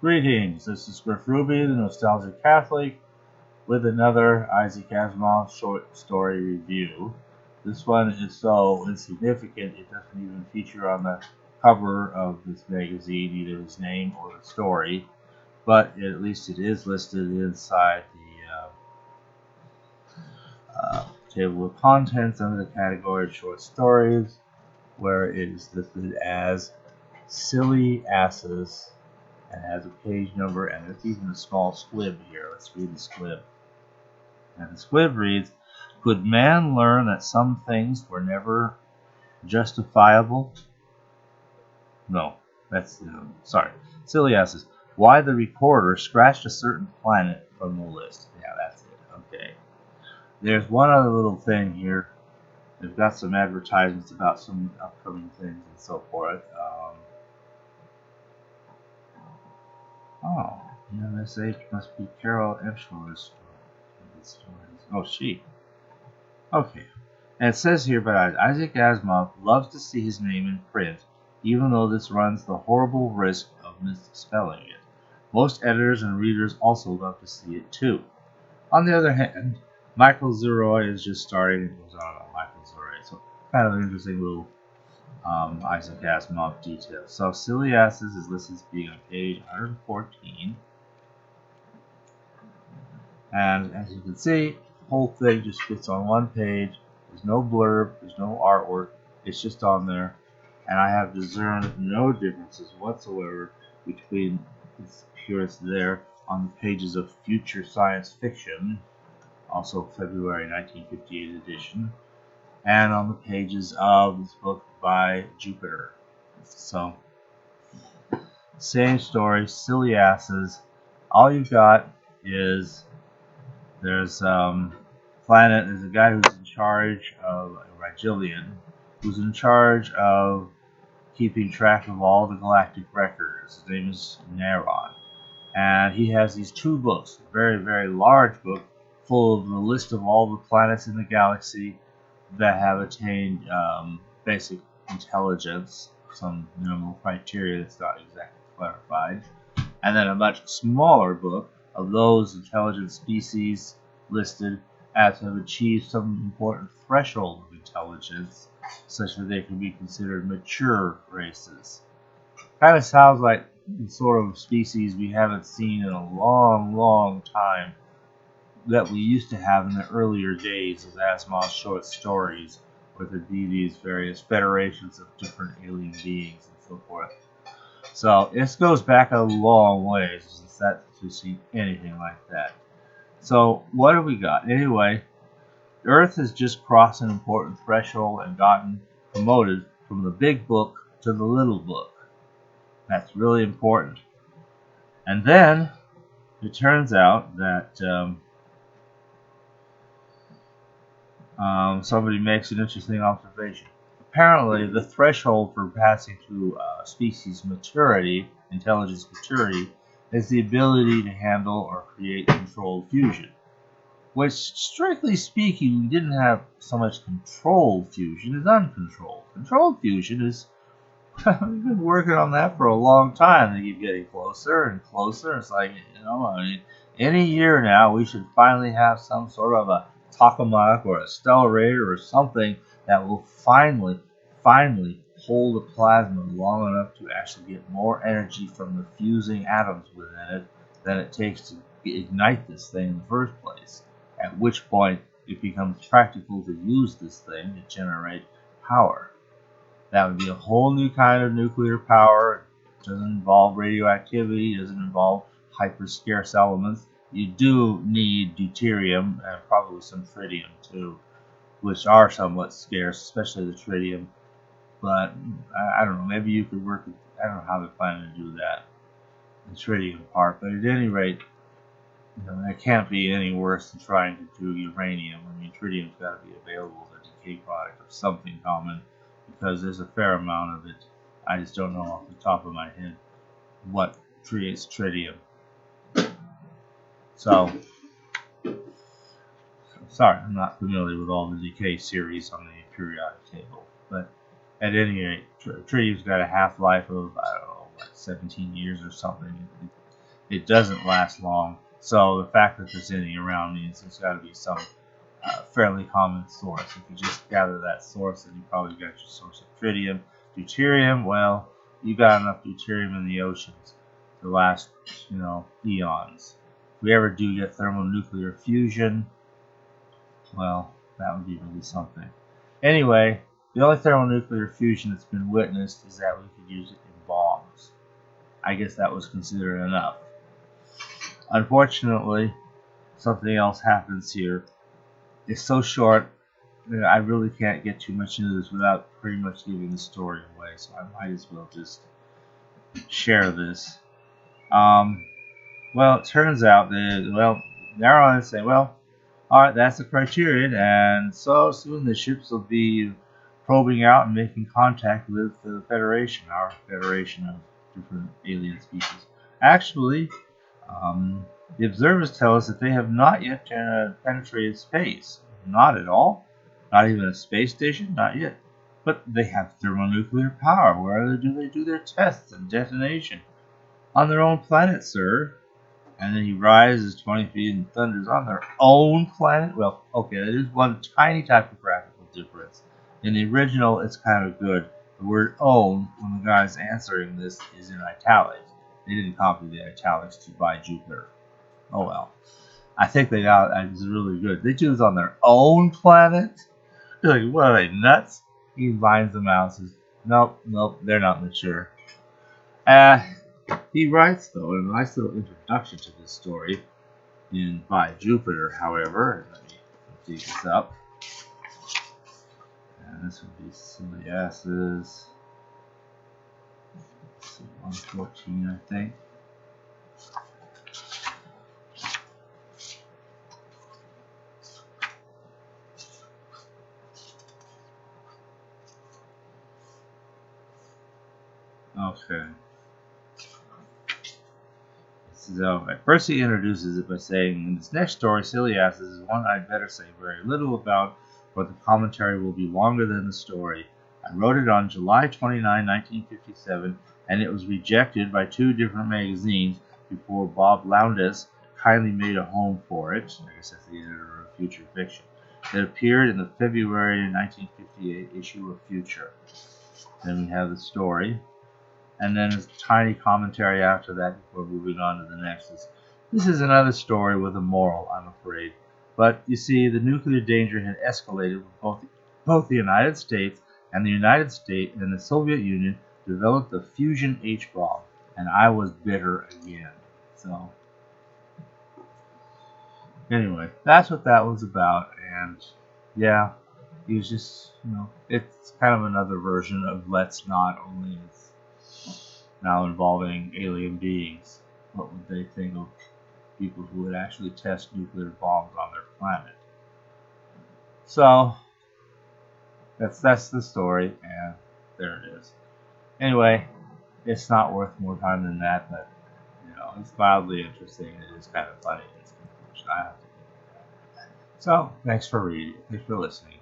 Greetings, this is Griff Ruby, the Nostalgic Catholic, with another Isaac Asimov short story review. This one is so insignificant it doesn't even feature on the cover of this magazine, either his name or the story, but at least it is listed inside the table of contents under the category of short stories, where it is listed as Silly Asses, and has a page number, and there's even a small squib here. Let's read the squib. And the squib reads, "Could man learn that some things were never justifiable?" No, that's, sorry. Silly Asses. Why the recorder scratched a certain planet from the list. Yeah, that's it. Okay. There's one other little thing here. They've got some advertisements about some upcoming things and so forth. Oh, USH must be Carol Epschler's stories. Oh, she. Okay. And it says here, but Isaac Asimov loves to see his name in print, even though this runs the horrible risk of misspelling it. Most editors and readers also love to see it too. On the other hand, Michael Zeroy is just starting. It goes on about Michael Zeroy. So kind of an interesting little Isaac Asimov detail. So Silly Asses is listed as being on page 114. And as you can see, the whole thing just fits on one page. There's no blurb, there's no artwork, it's just on there. And I have discerned no differences whatsoever between its appearance there on the pages of Future Science Fiction, also February 1958 edition, and on the pages of this book by Jupiter. So, same story, Silly Asses. All you've got is there's planet. There's a guy who's in charge of Rigelian, who's in charge of keeping track of all the galactic records. His name is Neron, and he has these two books. A very, very large book full of the list of all the planets in the galaxy that have attained basic intelligence, some minimal criteria that's not exactly clarified, and then a much smaller book of those intelligent species listed as have achieved some important threshold of intelligence, such that they can be considered mature races. Kind of sounds like the sort of species we haven't seen in a long, long time that we used to have in the earlier days of Asimov's short stories, where there'd be these various federations of different alien beings and so forth. So this goes back a long ways since that to see anything like that. So what have we got? Anyway, Earth has just crossed an important threshold and gotten promoted from the big book to the little book. That's really important. And then it turns out that somebody makes an interesting observation. Apparently, the threshold for passing through species maturity, intelligence maturity, is the ability to handle or create controlled fusion. Which, strictly speaking, we didn't have so much controlled fusion as uncontrolled. Controlled fusion is, we've been working on that for a long time. They keep getting closer and closer. It's like, any year now, we should finally have some sort of a tokamak or a stellarator or something that will finally hold the plasma long enough to actually get more energy from the fusing atoms within it than it takes to ignite this thing in the first place. At which point it becomes practical to use this thing to generate power. That would be a whole new kind of nuclear power. It doesn't involve radioactivity, it doesn't involve hyper scarce elements. You do need deuterium and probably some tritium too, which are somewhat scarce, especially the tritium. But I don't know, maybe you could work, I don't know how they're planning to do that, the tritium part. But at any rate, that can't be any worse than trying to do uranium. I mean, tritium's got to be available as a decay product of something common, because there's a fair amount of it. I just don't know off the top of my head what creates tritium. So, sorry, I'm not familiar with all the decay series on the periodic table. But at any rate, tritium's got a half-life of, 17 years or something. it doesn't last long. So the fact that there's any around means there's got to be some fairly common source. If you just gather that source, then you probably got your source of tritium. Deuterium, well, you got enough deuterium in the oceans to last, eons. If we ever do get thermonuclear fusion, well, that would be really something. Anyway, the only thermonuclear fusion that's been witnessed is that we could use it in bombs. I guess that was considered enough. Unfortunately, something else happens here. It's so short that I really can't get too much into this without pretty much giving the story away, so I might as well just share this. Well, it turns out that, they're on and say, well, alright, that's the criterion, and so soon the ships will be probing out and making contact with the Federation, our Federation of different alien species. Actually, the observers tell us that they have not yet penetrated space. Not at all. Not even a space station? Not yet. But they have thermonuclear power. Where do they do their tests and detonation? On their own planet, sir. And then he rises 20 feet and thunders, on their own planet? Well, okay, there's one tiny typographical difference. In the original, it's kind of good. The word own, when the guy's answering this, is in italics. They didn't copy the italics to by Jupiter. Oh well. I think they got it's really good. They do this on their own planet? You're like, what are they, nuts? He lines them out and says, nope, they're not mature. He writes, though, a nice little introduction to this story in By Jupiter, however. Let me dig this up. And this would be Silly Asses. Let's see, 114, I think. Okay. First he introduces it by saying, in this next story, Silly Asses is one I'd better say very little about, for the commentary will be longer than the story. I wrote it on July 29, 1957, and it was rejected by 2 different magazines before Bob Lowndes kindly made a home for it. I guess that's the editor of Future Fiction. It appeared in the February 1958 issue of Future. Then we have the story. And then a tiny commentary after that before moving on to the next. This is another story with a moral, I'm afraid. But you see, the nuclear danger had escalated with both the United States and the Soviet Union developed the fusion H-bomb, and I was bitter again. So, anyway, that's what that was about, and yeah, he was just, it's kind of another version of Let's Not, only it's now involving alien beings. What would they think of people who would actually test nuclear bombs on their planet? So that's the story, and there it is. Anyway, it's not worth more time than that, but it's mildly interesting. It is kind of funny. So thanks for reading. Thanks for listening.